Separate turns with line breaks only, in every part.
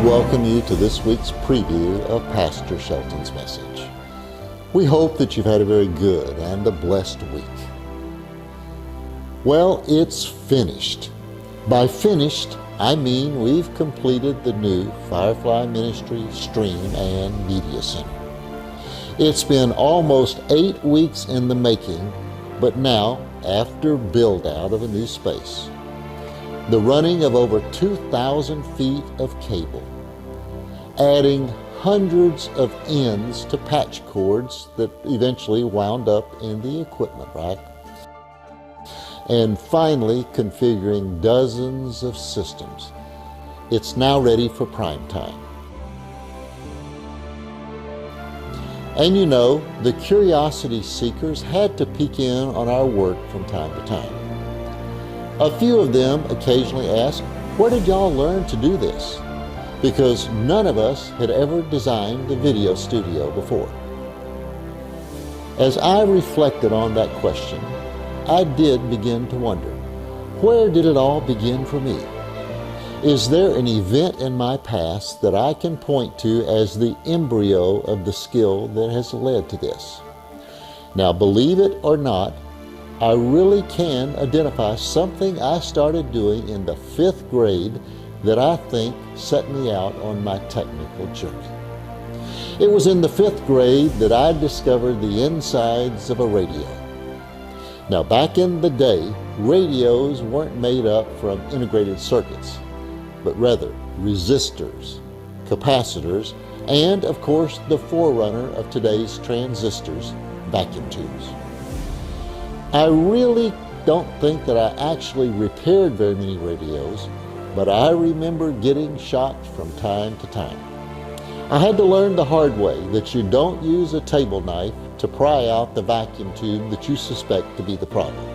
welcome you to this week's preview of Pastor Shelton's message. We hope that you've had a very good and a blessed week. Well, it's finished. By finished, I mean we've completed the new Firefly Ministry Stream and Media Center. It's been almost 8 weeks in the making, but now, after build-out of a new space, the running of over 2,000 feet of cable, adding hundreds of ends to patch cords that eventually wound up in the equipment rack, and finally configuring dozens of systems. It's now ready for prime time. And you know, the curiosity seekers had to peek in on our work from time to time. A few of them occasionally ask, where did y'all learn to do this? Because none of us had ever designed a video studio before. As I reflected on that question, I did begin to wonder, where did it all begin for me? Is there an event in my past that I can point to as the embryo of the skill that has led to this? Now, believe it or not, I really can identify something I started doing in the 5th grade that I think set me out on my technical journey. It was in the 5th grade that I discovered the insides of a radio. Now, back in the day, radios weren't made up from integrated circuits, but rather resistors, capacitors, and of course the forerunner of today's transistors, vacuum tubes. I really don't think that I actually repaired very many radios, but I remember getting shocked from time to time. I had to learn the hard way that you don't use a table knife to pry out the vacuum tube that you suspect to be the problem.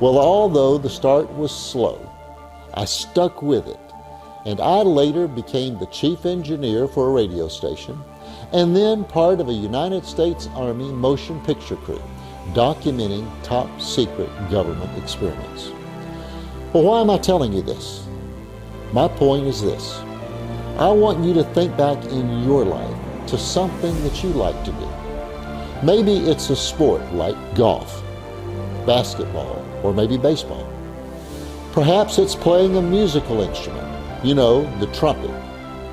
Well, although the start was slow, I stuck with it, and I later became the chief engineer for a radio station, and then part of a United States Army motion picture crew, documenting top secret government experiments. Well, why am I telling you this? My point is this. I want you to think back in your life to something that you like to do. Maybe it's a sport like golf, basketball, or maybe baseball. Perhaps it's playing a musical instrument, you know, the trumpet,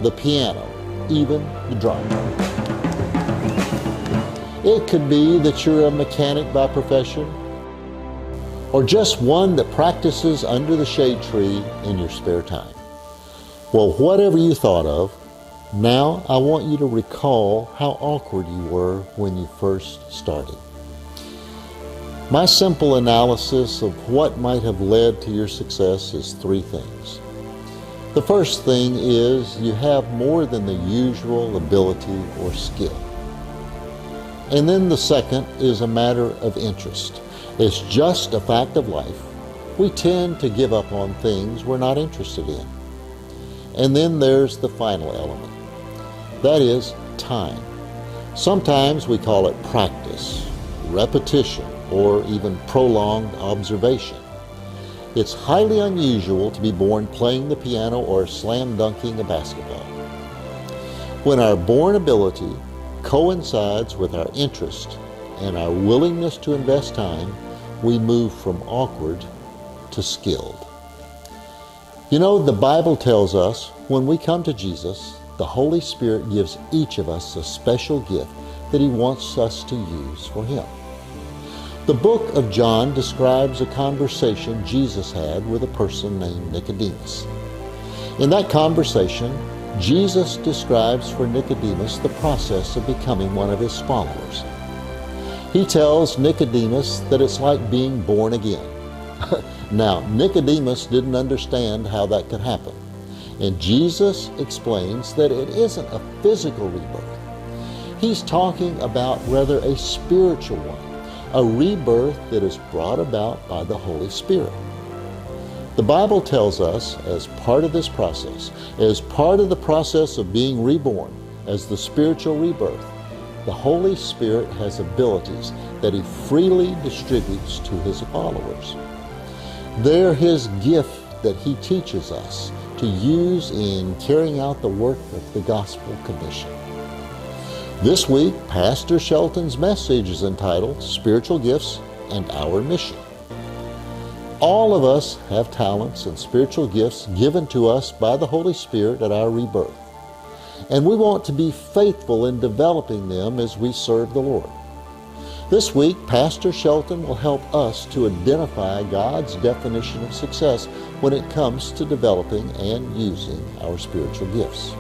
the piano, even the drum. It could be that you're a mechanic by profession, or just one that practices under the shade tree in your spare time. Well, whatever you thought of, now I want you to recall how awkward you were when you first started. My simple analysis of what might have led to your success is 3 things. The first thing is you have more than the usual ability or skill. And then the second is a matter of interest. It's just a fact of life. We tend to give up on things we're not interested in. And then there's the final element. That is time. Sometimes we call it practice, repetition, or even prolonged observation. It's highly unusual to be born playing the piano or slam dunking a basketball. When our born ability coincides with our interest and our willingness to invest time, we move from awkward to skilled. You know, the Bible tells us when we come to Jesus, the Holy Spirit gives each of us a special gift that He wants us to use for Him. The book of John describes a conversation Jesus had with a person named Nicodemus. In that conversation, Jesus describes for Nicodemus the process of becoming one of His followers. He tells Nicodemus that it's like being born again. Now, Nicodemus didn't understand how that could happen. And Jesus explains that it isn't a physical rebirth. He's talking about rather a spiritual one, a rebirth that is brought about by the Holy Spirit. The Bible tells us, as part of this process, as part of the process of being reborn, as the spiritual rebirth, the Holy Spirit has abilities that He freely distributes to His followers. They're His gift that He teaches us to to use in carrying out the work of the Gospel Commission. This week, Pastor Shelton's message is entitled Spiritual Gifts and Our Mission. All of us have talents and spiritual gifts given to us by the Holy Spirit at our rebirth, and we want to be faithful in developing them as we serve the Lord. This week, Pastor Shelton will help us to identify God's definition of success when it comes to developing and using our spiritual gifts.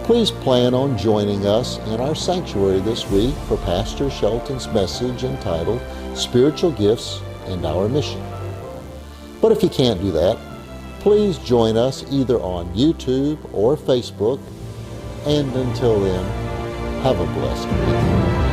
Please plan on joining us in our sanctuary this week for Pastor Shelton's message entitled Spiritual Gifts and Our Mission. But if you can't do that, please join us either on YouTube or Facebook. And until then, have a blessed week.